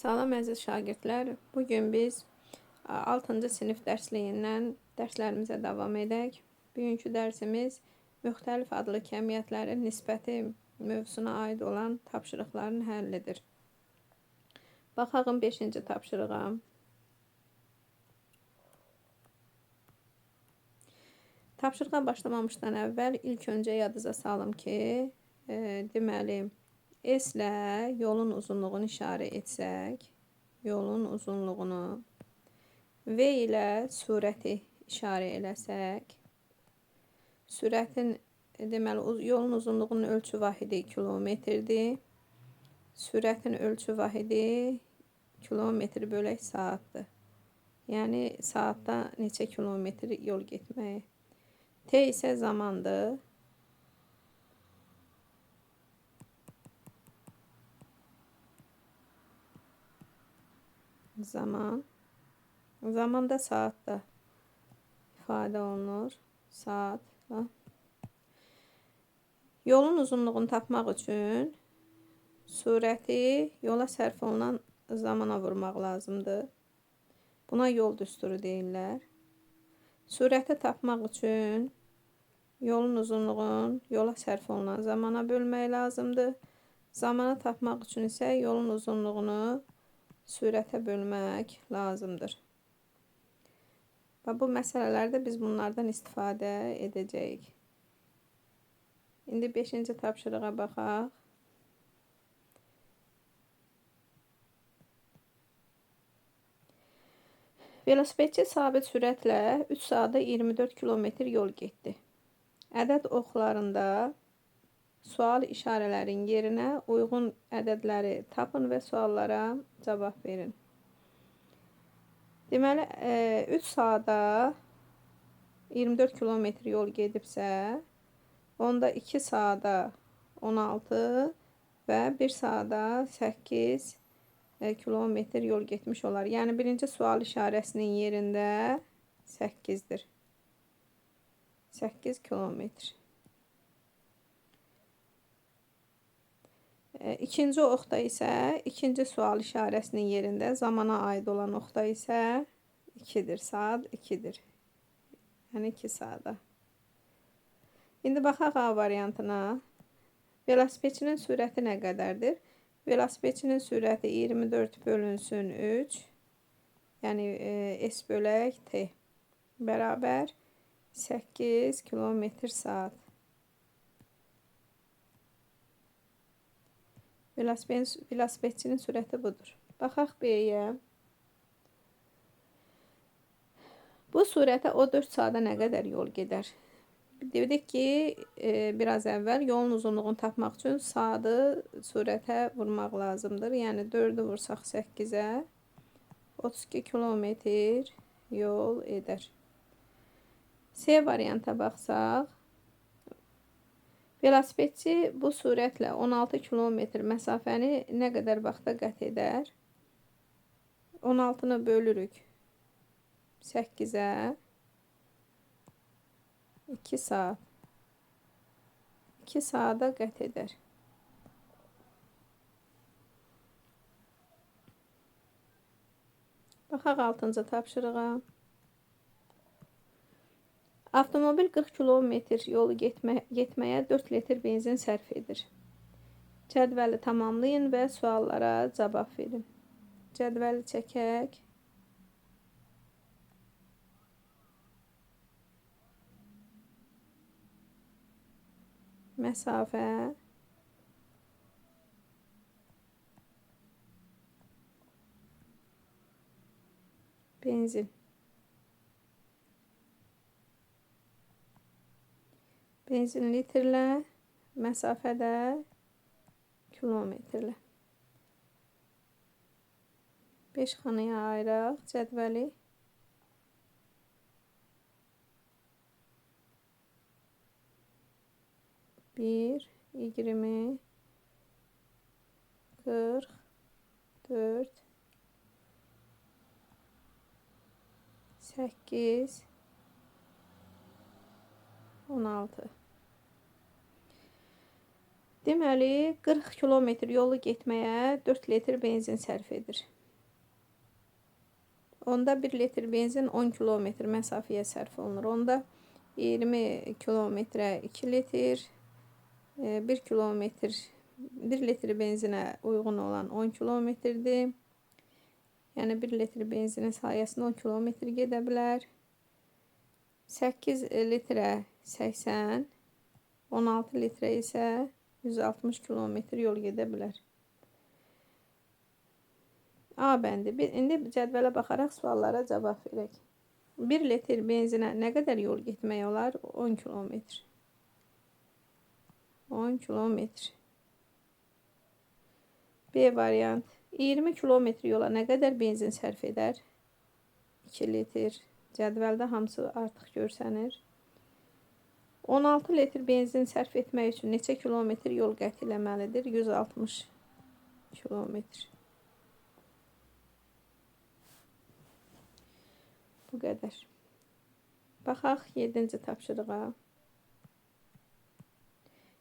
Salam əziz şagirdlər. Bugün biz 6-cı sinif dərsliyindən dərslərimizə davam edək. Bugünkü dərsimiz müxtəlif adlı kəmiyyətlərin nisbəti mövzusuna aid olan tapşırıqların həllidir. Baxaq 5-ci tapşırığa. Tapşırığa başlamamışdan əvvəl ilk öncə yadınıza salım ki, deməli, S ilə yolun uzunluğunu işarə etsək, yolun uzunluğunu, V ilə sürəti işarə eləsək, sürətin, deməli, yolun uzunluğunun ölçü vahidi kilometrdir, sürətin ölçü vahidi kilometr bölək saatdır. Yəni, saatda neçə kilometr yol getməyi. T isə zamandır. Zaman da saatda ifadə olunur. Saatla. Yolun uzunluğunu tapmaq üçün sürəti yola sərf olunan zamana vurmaq lazımdır. Buna yol düsturu deyirlər. Sürəti tapmaq üçün yolun uzunluğunu yola sərf olunan zamana bölmək lazımdır. Zamanı tapmaq üçün isə yolun uzunluğunu sürətə bölmək lazımdır. Və bu məsələlərdə biz bunlardan istifadə edəcəyik. İndi 5-ci tapşırığa baxaq. Velosipedçi sabit sürətlə 3 saatda 24 kilometr yol getdi. Ədəd oxlarında sual işarələrin yerinə uyğun ədədləri tapın və suallara cavab verin. Deməli, 3 saata 24 kilometr yol gedibsə, onda 2 saata 16 və 1 saata 8 kilometr yol getmiş olar. Yəni, birinci sual işarəsinin yerində 8-dir. 8 kilometr. İkinci oxda isə, ikinci sual işarəsinin yerində zamana aid olan oxda isə 2-dir, saat 2-dir. Yəni 2 saata. İndi baxaq A variantına. Velosipedçinin sürəti nə qədərdir? Velosipedçinin sürəti 24 bölünsün 3, yəni S bölək T bərabər 8 kilometr saat. Velosipedçinin sürəti budur. Baxaq B-yə. Bu sürətə o 4 saata nə qədər yol gedər? Dedik ki, biraz əvvəl yolun uzunluğunu tapmaq üçün saatı sürətə vurmaq lazımdır. Yəni 4-ü vursaq 8-ə 32 kilometr yol edər. C varianta baxsaq, velosipedçi bu sürətlə 16 kilometr məsafəni nə qədər vaxtda qət edər? 16-nı bölürük 8-ə 2 saat. 2 saata qət edər. Baxaq 6-cı tapşırığa. Avtomobil 40 kilometr yolu getməyə 4 litr benzin sərf edir. Cədvəli tamamlayın və suallara cavab verin. Cədvəli çəkək. Məsafə. Benzin. Benzin litrlə, məsafədə kilometrlə. 5 xanaya ayıraq cədvəli. Bir, 20, 40, 4, 8, 16. Deməli, 40 kilometr yolu getməyə 4 litr benzin sərf edir. Onda 1 litr benzin 10 kilometr məsafəyə sərf olunur. Onda 20 kilometrə 2 litr, 1 kilometr 1 litr benzinə uyğun olan 10 kilometrdir. Yəni 1 litr benzinin sayəsində 10 kilometr gedə bilər. 8 litrə 80, 16 litrə isə 160 kilometr yol gedə bilər. A bəndi. İndi cədvələ baxaraq suallara cavab verək. 1 litr benzinə nə qədər yol getmək olar? 10 kilometr. 10 kilometr. B variant. 20 kilometr yola nə qədər benzin sərf edər? 2 litr. Cədvəldə hamısı artıq görsənir. 16 litr benzin sərf etmək üçün neçə kilometr yol qət eləməlidir? 160 kilometr. Bu qədər. Baxaq 7-ci tapşırığa.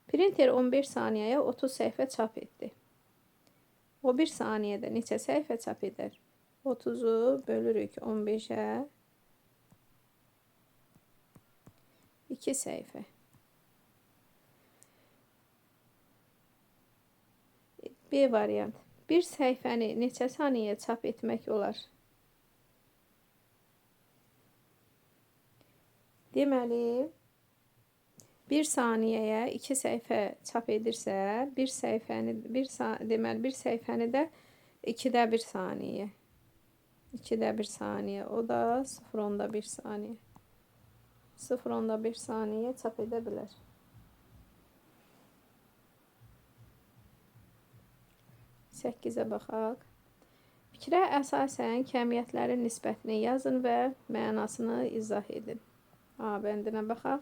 Printer 15 saniyəyə 30 səhifə çap etdi. O 1 saniyədə neçə səhifə çap edər? 30-u bölürük 15-ə. 2 səhifə. B variant. Bir səhifəni neçə saniyəyə çap etmək olar? Deməli, 1 saniyəyə 2 səhifə çap edirsə, bir səhifəni də 2-də 1 saniyə. 2-də 1 saniyə. O da 0,1 saniyə. 0,1 saniyə çap edə bilər. Səkkizə baxaq. Fikrə əsasən kəmiyyətlərin nisbətini yazın və mənasını izah edin. A bəndinə baxaq.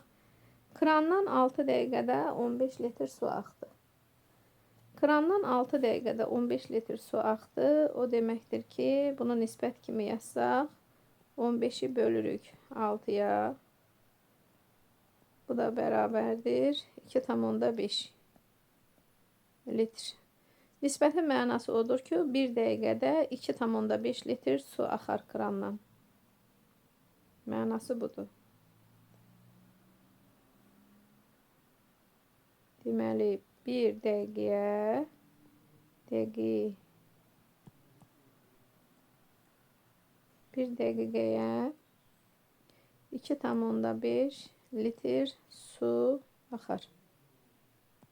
Krandan 6 dəqiqədə 15 litr su axdı. Krandan 6 dəqiqədə 15 litr su axdı. O deməkdir ki, bunu nisbət kimi yazsaq, 15-i bölürük 6-ya. Bu da bərabərdir 2,5 litr. Nisbətin mənası odur ki, 1 dəqiqədə 2,5 litr su axar krandan. Mənası budur. Deməli, 1 dəqiqəyə 2,5 litr su axar.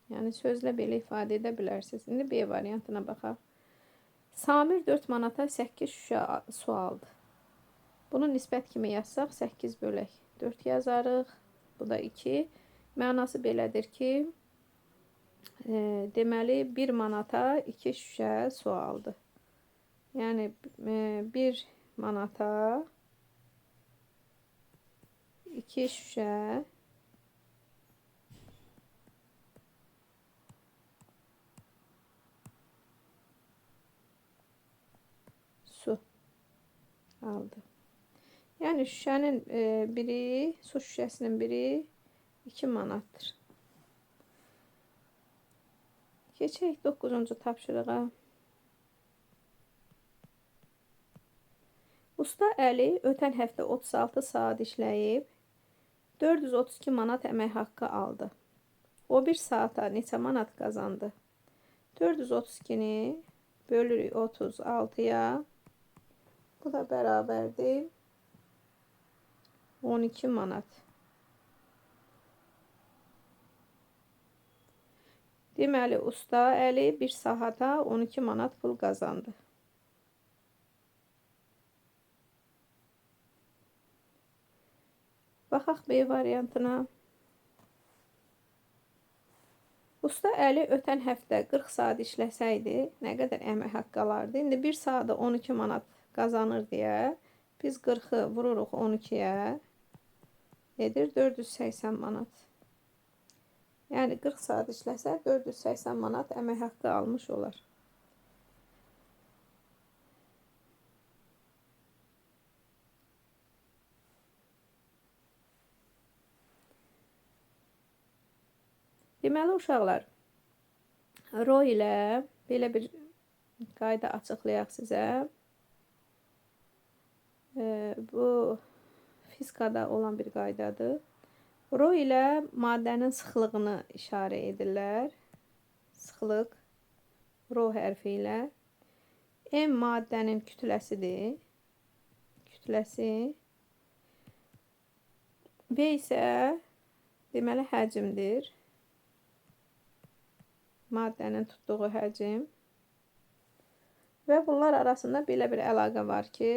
Yəni sözlə belə ifadə edə bilərsiniz. İndi B variantına baxaq. Samir 4 manata 8 şüşə su aldı. Bunu nisbət kimi yazsaq 8 bölək 4 yazarıq. Bu da 2. Mənası belədir ki, deməli 1 manata 2 şüşə su aldı. Yəni 1 manata 2 şüşə su aldı. Yəni şüşənin biri, su şüşəsinin biri 2 manatdır. Keçək 9-cu tapşırığa. Usta Əli ötən həftə 36 saat işləyib 432 manat əmək haqqı aldı. O 1 saata neçə manat qazandı? 432-ni bölürük 36-ya. Bu da bərabərdir 12 manat. Deməli, usta Əli 1 saata 12 manat pul qazandı. Baxaq B variantına. Usta Əli ötən həftə 40 saat işləsəydi, nə qədər əmək haqqı alardı? İndi 1 saata 12 manat qazanır deyə biz 40-ı vururuq 12-yə. Edir 480 manat. Yəni 40 saat işləsə 480 manat əmək haqqı almış olar. Deməli uşaqlar, Ro ilə belə bir qayda açıqlayaq sizə. Bu fizikada olan bir qaydadır. Ro ilə maddənin sıxlığını işarə edirlər. Sıxlıq Ro hərfi ilə. M maddənin kütləsidir. Kütləsi. V isə deməli həcmdir. Maddənin tutduğu həcm. Və bunlar arasında belə bir əlaqə var ki,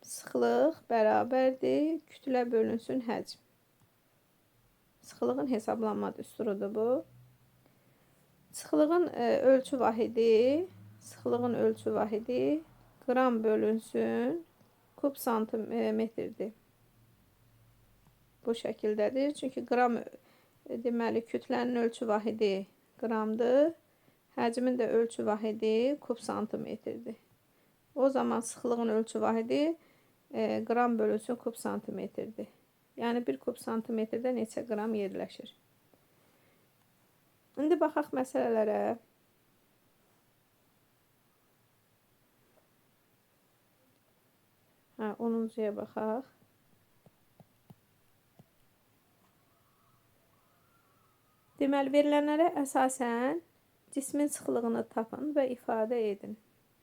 sıxlıq bərabərdir kütlə bölünsün həcm. Sıxlığın hesablanma düsturudur bu. Sıxlığın ölçü vahidi qram bölünsün kub santimetrdir. Bu şəkildədir. Çünki qram deməli kütlənin ölçü vahidi qramdır. Həcmin də ölçü vahidi kub santimetrdir. O zaman sıxlığın ölçü vahidi qram bölünsün kub santimetrdir. Yəni bir kub santimetrdə neçə qram yerləşir. İndi baxaq məsələlərə. Hə, 10-cuya baxaq. Deməli, verilənlərə əsasən cismin sıxlığını tapın və ifadə edin.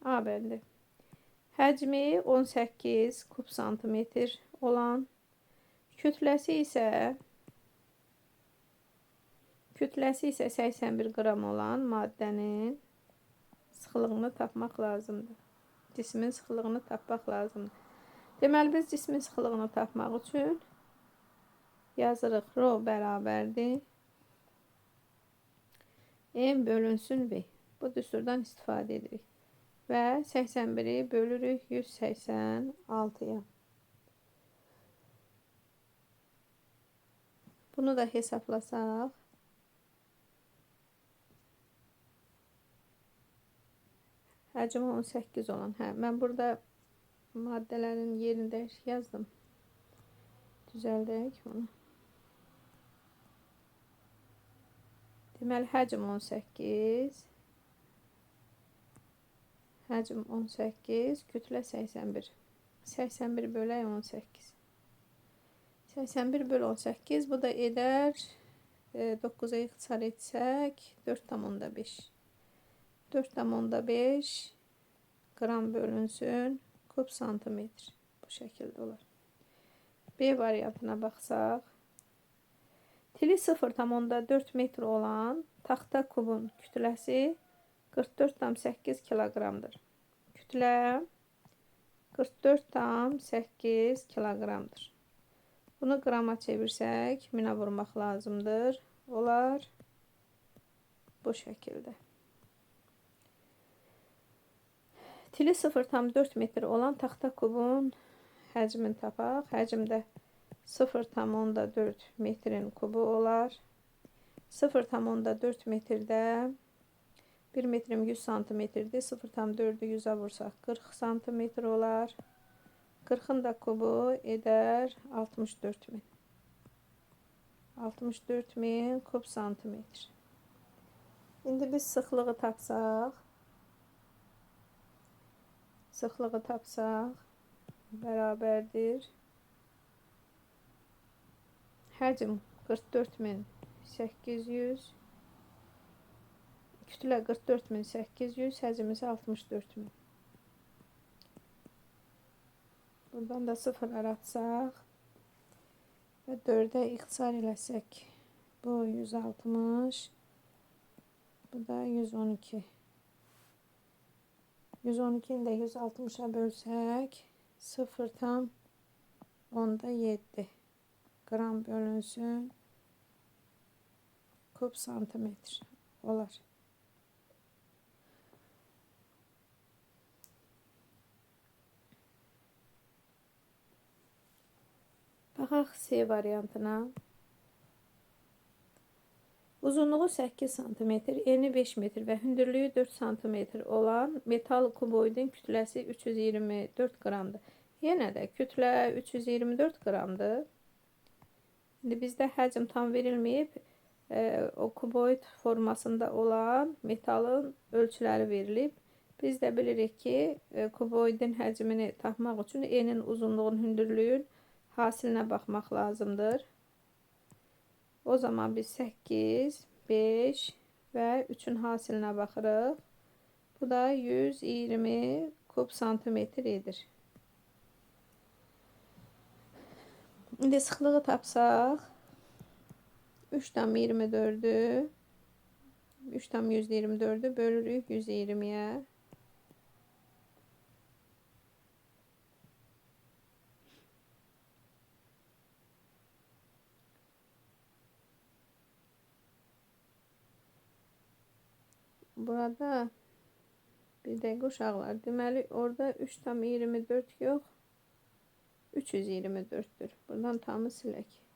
A bəndi. Həcmi 18 kub santimetr olan, kütləsi isə 81 qram olan maddənin sıxlığını tapmaq lazımdır. Cismin sıxlığını tapmaq lazımdır. Deməli, biz cismin sıxlığını tapmaq üçün yazırıq. Rho bərabərdir. M bölünsün V. Bu düsturdan istifadə edirik. Və 81'i bölürük 186'ya. Bunu da hesaplasaq. Həcmi 18 olan. Hə, mən burada maddələrin yerində yazdım. Düzəldək onu. Deməli, həcm 18. Həcm 18, kütlə 81. 81 bölək 18. 81 böl 18, bu da edər 9'a ixtisar etsək 4,5. 4,5 qram bölünsün kub santimetr. Bu şəkildə olar. B variantına baxsaq. Tili 0,4 metr olan taxta kubun kütləsi 44,8 kiloqramdır. Kütlə 44,8 kiloqramdır. Bunu qrama çevirsək, minə vurmaq lazımdır. Olar bu şəkildə. Tili 0,4 metr olan taxta kubun həcmini tapaq. Həcmdə 0,4 metrin kubu olar. 0,4 metrdə 1 metrim 100 santimetrdir. 0,4'ü 100'a vursaq 40 santimetr olar. 40'ın da kubu edər 64.000. 64.000 kub santimetr. İndi biz sıxlığı tapsaq. Sıxlığı tapsaq bərabərdir. Həcm 44.800. Kütlə 44.800. Həcm isə 64.000. Buradan da sıfırlar atsaq və 4'ə ixtisar eləsək. Bu 160. Bu da 112. 112'ni də 160'a bölsək 0,7 qram bölünsün kub santimetr olar. Baxaq C variantına. Uzunluğu 8 cm, eni 5 metr və hündürlüyü 4 cm olan metal kuboidin kütləsi 324 qramdır. Yenə də kütlə 324 qramdır. İndi bizdə həcm tam verilməyib. o kuboid formasında olan metalın ölçüləri verilib. Biz də bilirik ki, kuboidin həcmini tapmaq üçün enin uzunluğun, hündürlüyün hasilinə baxmaq lazımdır. O zaman biz 8, 5 və 3-ün hasilinə baxırıq. Bu da 120 kub santimetr edir. İndi sıxlığı tapsaq 3,24'ü 3,124'ü bölürük 120'ye. Burada bir dəqiqə uşaqlar. Deməli orada 3,24 yox, 324'dür. Buradan tamı silək.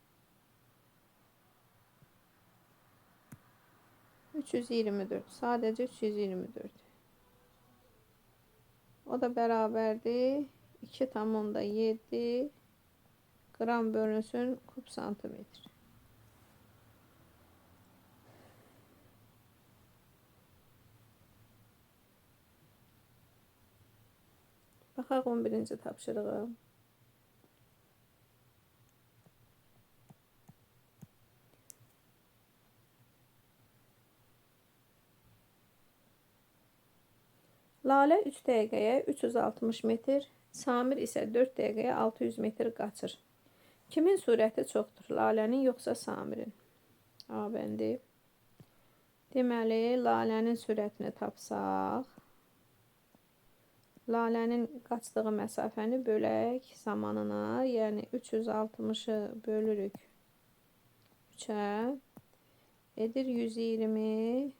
324. Sadəcə 324. O da bərabərdir 2,7 gram bölünsün kub santimetr. Baxaq 11-ci tapşırığı. Lalə 3 dəqiqəyə 360 metr, Samir isə 4 dəqiqəyə 600 metr qaçır. Kimin sürəti çoxdur? Lalənin yoxsa Samirin? A bəndi. Deməli, Lalənin sürətini tapsaq, Lalənin qaçdığı məsafəni bölək zamanına, yəni 360'ı bölürük 3'ə, edir 120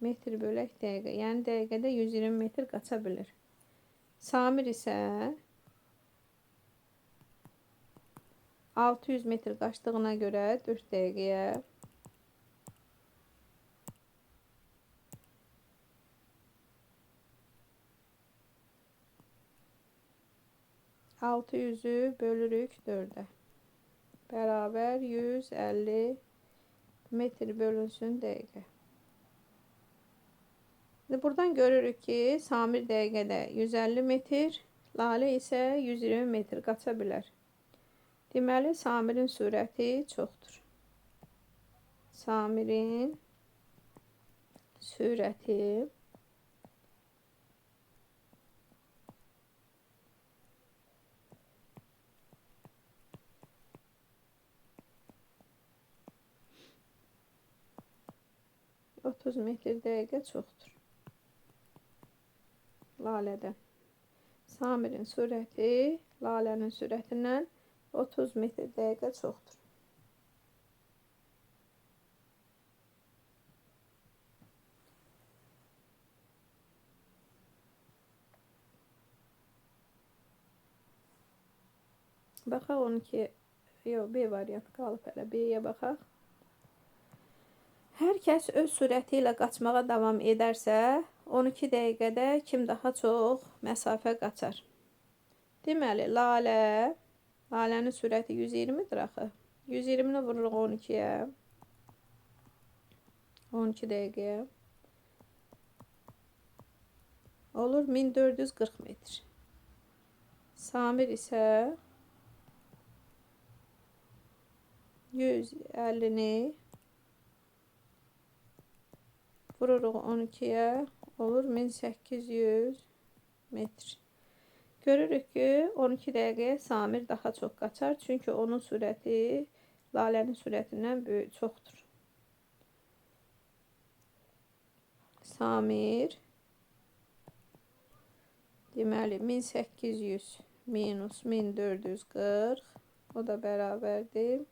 metr bölək dəqiqə. Yəni dəqiqədə 120 metr qaça bilir. Samir isə 600 metr qaçdığına görə 4 dəqiqəyə 600'ü bölürük 4'ə. Bərabər 150 metr bölünsün dəqiqə. Buradan görürük ki, Samir dəqiqədə 150 metr, Lalə isə 120 metr qaça bilər. Deməli, Samirin sürəti çoxdur. Samirin sürəti %30 metr dəqiqə çoxdur. Lalədən. Samirin sürəti Lalənin sürətindən 30 metr dəqiqə çoxdur. Baxaq 12, yox, B variantı qalıb hələ. B-yə baxaq. Hər kəs öz sürəti ilə qaçmağa davam edərsə, 12 dəqiqədə kim daha çox məsafə qaçar? Deməli, Lalənin sürəti 120'dir axı. 120'ni vururuq 12'yə. 12 dəqiqəyə. Olur 1440 metr. Samir isə 150'ni vururuq 12'yə, olur 1800 metr. Görürük ki, 12 dəqiqəyə Samir daha çox qaçar. Çünki onun sürəti Lalənin sürətindən çoxdur. Samir deməli 1800 minus 1440, o da bərabərdir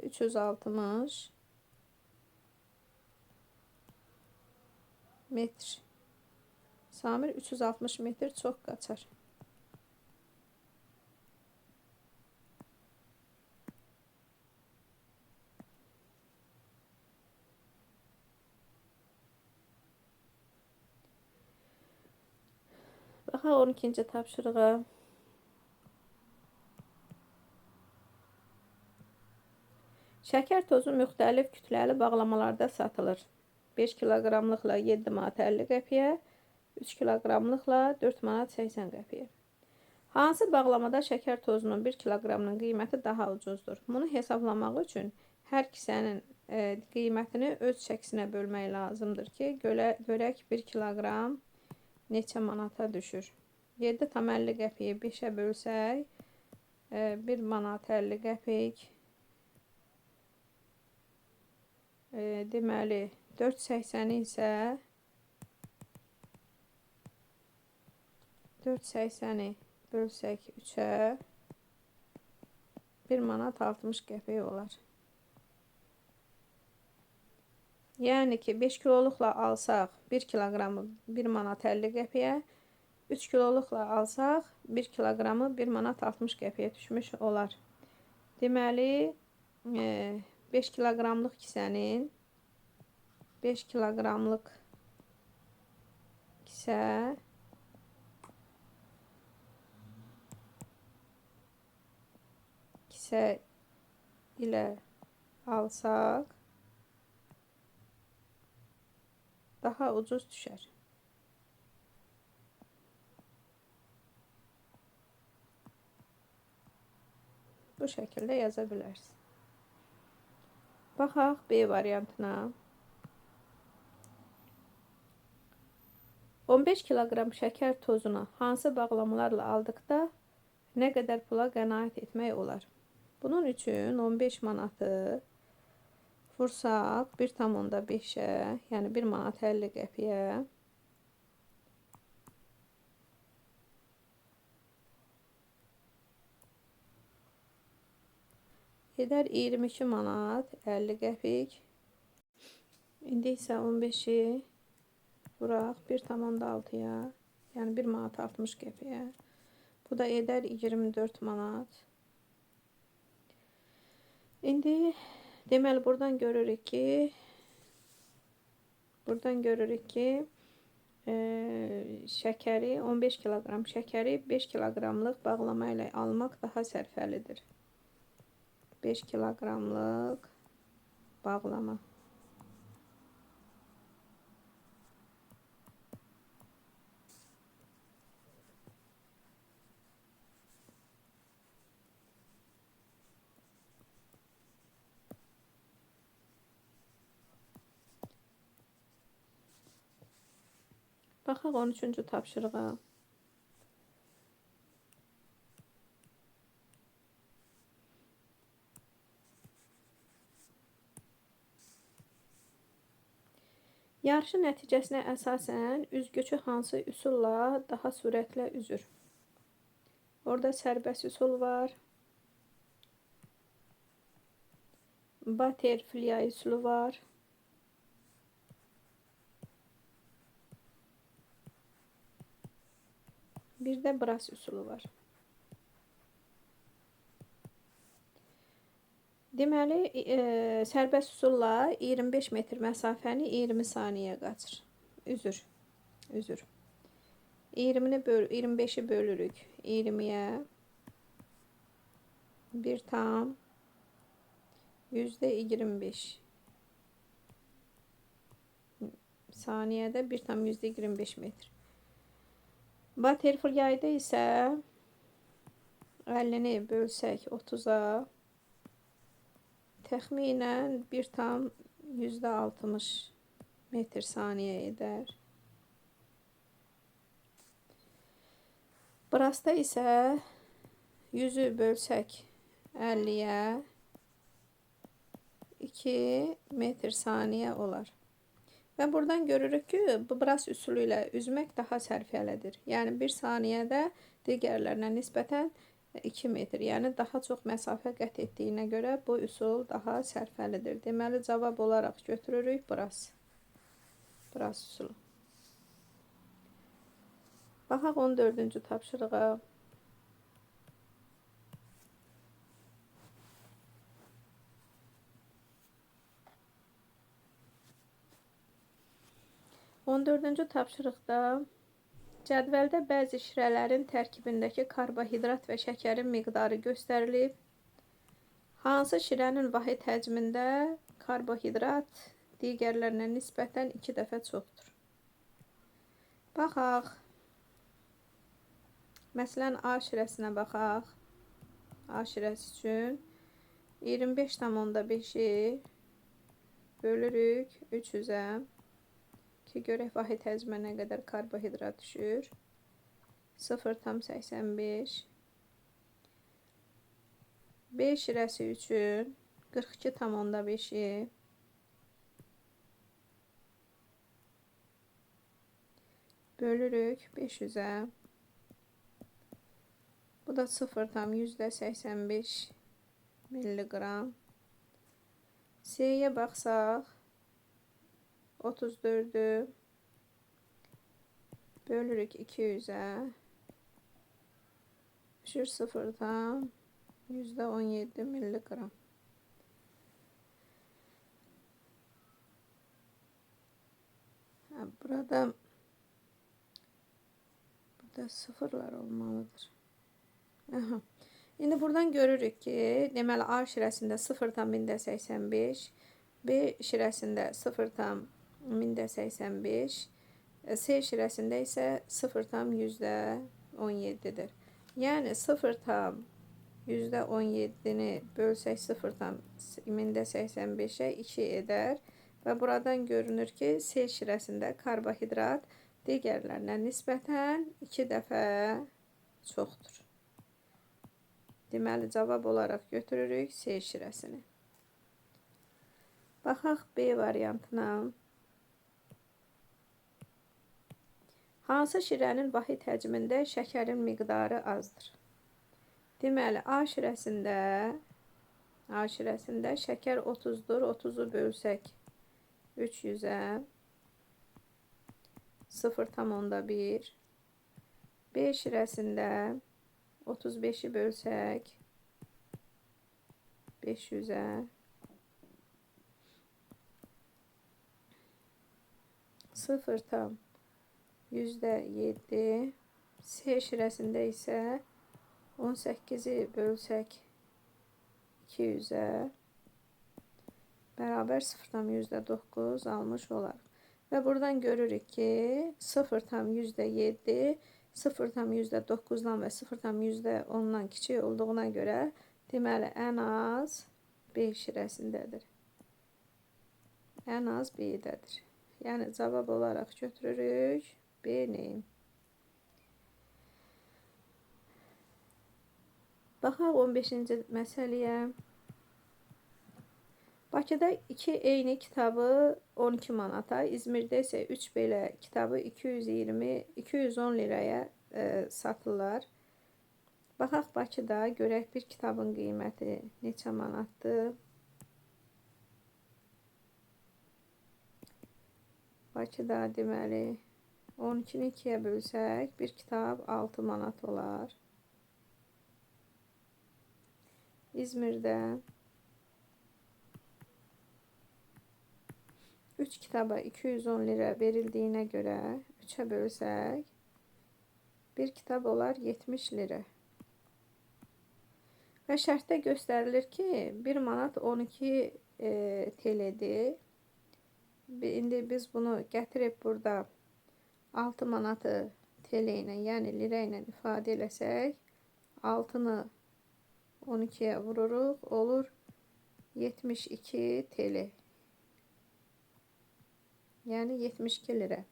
360 metr. Samir 360 metr çox qaçar. Baxaq 12-ci tapşırığa. Şəkər tozu müxtəlif kütləli bağlamalarda satılır. 5 kiloqramlıqla 7 manat 50 qəpiyə, 3 kiloqramlıqla 4 manat 80 qəpiyə. Hansı bağlamada şəkər tozunun 1 kiloqramının qiyməti daha ucuzdur? Bunu hesablamaq üçün hər kisənin qiymətini öz çəkisinə bölmək lazımdır ki, görək 1 kiloqram neçə manata düşür. 7,50 qəpiyi 5-ə bölsək, 1 manat 50 qəpik, deməli 4,80 isə 4,80-i bölsək 3-ə 1 manat 60 qəpik olar. Yəni ki 5 kiloluqla alsaq 1 kiloqramı 1 manat 50 qəpiyə, 3 kiloluqla alsaq 1 kiloqramı 1 manat 60 qəpiyə düşmüş olar. Deməli 5 kiloqramlıq kisənin 5 kiloqramlıq kisə ilə alsaq daha ucuz düşər. Bu şəkildə yaza bilərsiniz. Baxaq B variantına. 15 kiloqram şəkər tozunu hansı bağlamalarla aldıqda nə qədər pula qənaət etmək olar? Bunun üçün 15 manatı vursaq 1,5-ə, yəni 1 manat 50 qəpiyə. Edər 22 manat 50 qəpik. İndi isə 15-i vuraq 1,6-ya, yəni 1 manat 60 qəpiyə. Bu da edər 24 manat. İndi deməli buradan görürük ki şəkəri 15 kiloqram şəkəri 5 kiloqramlıq bağlama ilə almaq daha sərfəlidir. 5 kiloqramlıq bağlama. Baxaq 13-cü tapşırığa. Yarışı nəticəsinə əsasən üzgüçü hansı üsulla daha sürətlə üzür? Orada sərbəst üsul var. Butterfly üsulu var. Bir də Brass üsulu var. Deməli, sərbəst üsulla 25 metr məsafəni 20 saniyə qaçır. Üzür. 25-i bölürük 20-yə. 1,25 saniyədə 1,25 metr. Butterfly'da isə 50-ni bölsək 30-a təxminən 1,60 metr saniyə edər. Brass'da isə 100-ü bölsək 50-yə 2 metr saniyə olar. Və buradan görürük ki, bu Brass üsulu ilə üzmək daha sərfəlidir. Yəni 1 saniyədə digərlərinə nisbətən 2 metr, yəni daha çox məsafə qət etdiyinə görə bu üsul daha sərfəlidir. Deməli, cavab olaraq götürürük Brass üsulu. Baxaq 14-cü tapşırığa. 14-cü tapşırıqda cədvəldə bəzi şirələrin tərkibindəki karbohidrat və şəkərin miqdarı göstərilib. Hansı şirənin vahid həcmində karbohidrat digərlərinə nisbətən 2 dəfə çoxdur? Baxaq. Məsələn, A şirəsinə baxaq. A şirəsi üçün 25,5-i bölürük 300-ə ki, görək vahid həcmə nə qədər karbohidrat düşür. 0,85. B şirəsi üçün 42,5-i bölürük 500-ə. Bu da 0,85 milliqram. C-yə baxsaq, 34-ü bölürük 200-ə. Düşür 0,17 milliqram. Burada sıfırlar olmalıdır. Aha. İndi buradan görürük ki, deməli A şirəsində 0,85, B şirəsində 0,85, C şirəsində isə 0,17-dir. Yəni 0,17-ni bölsək 0,85-ə 2 edər və buradan görünür ki, C şirəsində karbohidrat digərlərinə nisbətən 2 dəfə çoxdur. Deməli, cavab olaraq götürürük C şirəsini. Baxaq B variantına. Hansı şirənin vahid həcmində şəkərin miqdarı azdır? Deməli, A şirəsində şəkər 30-dur. 30-u bölsək 300-ə 0,1. B şirəsində 35-i bölsək 500-ə 0,7. C şirəsində isə 18-i bölsək 200-ə bərabər 0,9 almış olarıq. Və buradan görürük ki, 0,7 0,9-dan və 0,10-dan kiçik olduğuna görə, deməli, ən az B şirəsindədir. Ən az B-dədir. Yəni, cavab olaraq götürürük B-ni. Baxaq 15-ci məsələyə. Bakıda 2 eyni kitabı 12 manata, İzmirdə isə 3 belə kitabı 210 liraya satırlar. Baxaq Bakıda, görək bir kitabın qiyməti neçə manatdır. Bakıda deməli 12-ni 2-yə bölsək, bir kitab 6 manat olar. İzmirdə 3 kitaba 210 lira verildiyinə görə 3'ə bölsək, bir kitab olar 70 lira. Və şərtdə göstərilir ki, 1 manat 12 TL'dir. İndi biz bunu gətirib burada 6 manatı TL ilə, yəni lira ilə ifadə eləsək, 6-nı 12'yə vururuq, olur 72 TL. Yəni 72 lira.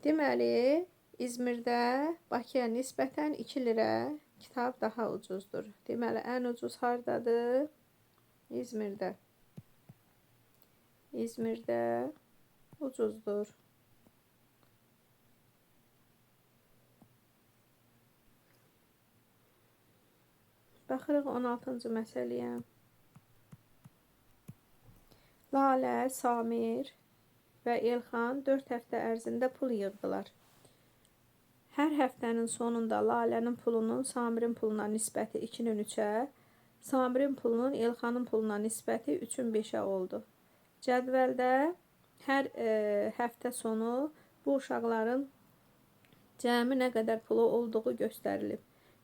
Deməli, İzmirdə Bakıya nisbətən 2 lira kitab daha ucuzdur. Deməli, ən ucuz hardadır? İzmirdə. İzmirdə ucuzdur. Baxırıq 16-cı məsələyə. Lalə, Samir və Elxan 4 həftə ərzində pul yığdılar. Hər həftənin sonunda Lalənin pulunun Samirin puluna nisbəti 2-nin 3'ə, Samirin pulunun Elxanın puluna nisbəti 3-ün 5'ə oldu. Cədvəldə hər həftə sonu bu uşaqların cəmi nə qədər pulu olduğu göstərilib.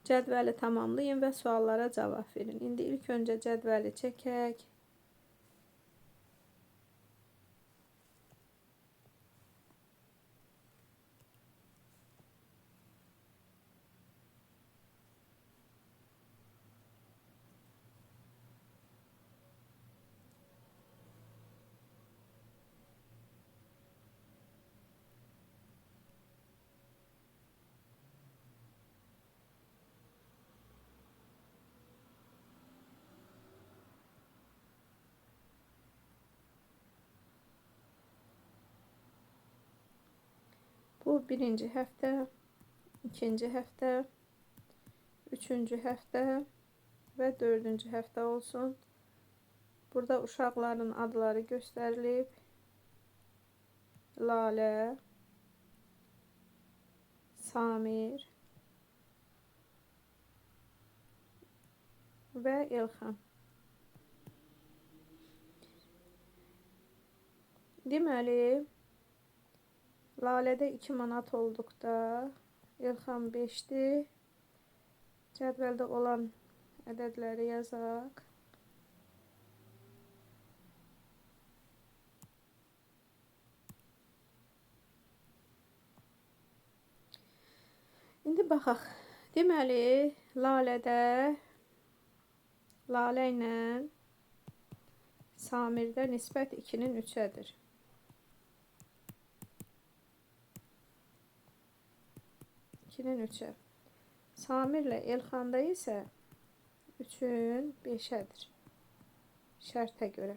Cədvəli tamamlayın və suallara cavab verin. İndi ilk öncə cədvəli çəkək. Bu birinci həftə, ikinci həftə, üçüncü həftə və dördüncü həftə olsun. Burada uşaqların adları göstərilib. Lalə, Samir və Elxan. Deməli, Lalədə 2 manat olduqda Elxan 5'dir. Cədvəldə olan ədədləri yazaq. İndi baxaq. Deməli, Lalə ilə Samirdə nisbət 2'nin 3'ədir. 2'nin 3'ə. Samirlə Elxanda isə 3'ün 5'ədir. Şərtə görə.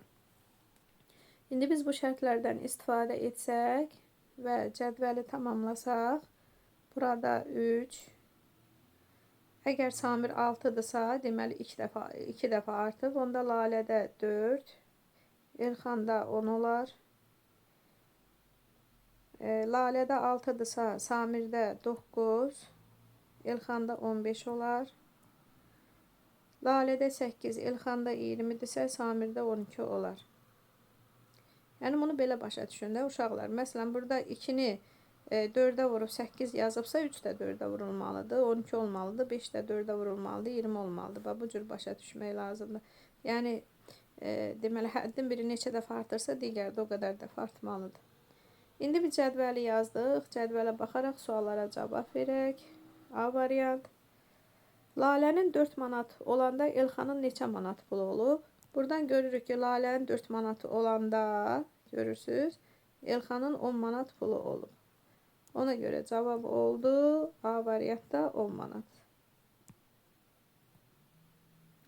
İndi biz bu şərtlərdən istifadə etsək və cədvəli tamamlasaq, burada 3. Əgər Samir 6'dırsa, deməli 2 dəfə artıb. Onda Lalədə 4, Elxanda 10 olar. Lalədə 6'dırsa, Samirdə 9, Elxanda 15 olar. Lalədə 8, Elxanda 20'dirsə, Samirdə 12 olar. Yəni bunu belə başa düşün də uşaqlar. Məsələn, burada 2'ni 4'ə vurub 8 yazıbsa, 3 də 4'ə vurulmalıdır, 12 olmalıdır, 5 də 4'ə vurulmalıdır, 20 olmalıdır. Bu cür başa düşmək lazımdır. Yəni deməli həddin biri neçə dəfə artırsa, digəri də o qədər dəfə artmalıdır. İndi bir cədvəli yazdıq. Cədvələ baxaraq suallara cavab verək. A variant. Lalənin 4 manat olanda Elxanın neçə manat pulu olub? Buradan görürük ki, Lalənin 4 manatı olanda, görürsünüz, Elxanın 10 manat pulu olub. Ona görə cavab oldu A variantda 10 manat.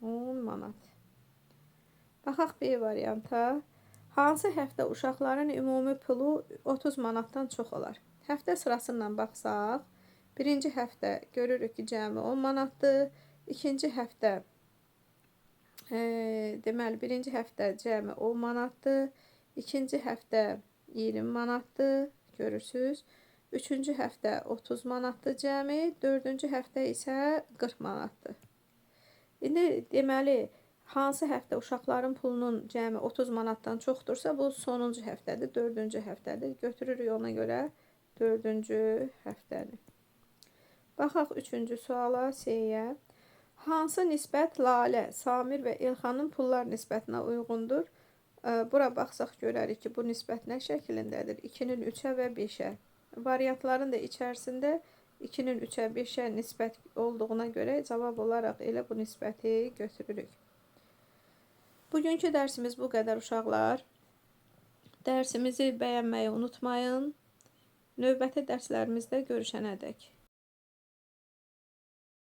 10 manat. Baxaq B varianta. Hansı həftə uşaqların ümumi pulu 30 manatdan çox olar? Həftə sırasından baxsaq, birinci həftə görürük ki, cəmi 10 manatdır. İkinci həftə, deməli, birinci həftə cəmi 10 manatdır. İkinci həftə 20 manatdır, görürsünüz. Üçüncü həftə 30 manatdır cəmi. Dördüncü həftə isə 40 manatdır. İndi deməli, hansı həftə uşaqların pulunun cəmi 30 manatdan çoxdursa, bu sonuncu həftədir, 4-cü həftədir. Götürürük ona görə 4-cü həftəni. Baxaq 3-cü suala, C-yə. Hansı nisbət Lalə, Samir və Elxanın pullar nisbətinə uyğundur? Bura baxsaq görərik ki, bu nisbət nə şəklindədir? 2'nin 3'ə və 5'ə. Variantların da içərisində 2'nin 3'ə, 5'ə nisbət olduğuna görə cavab olaraq elə bu nisbəti götürürük. Bugünkü dərsimiz bu qədər uşaqlar. Dərsimizi bəyənməyi unutmayın. Növbəti dərslərimizdə görüşənədək.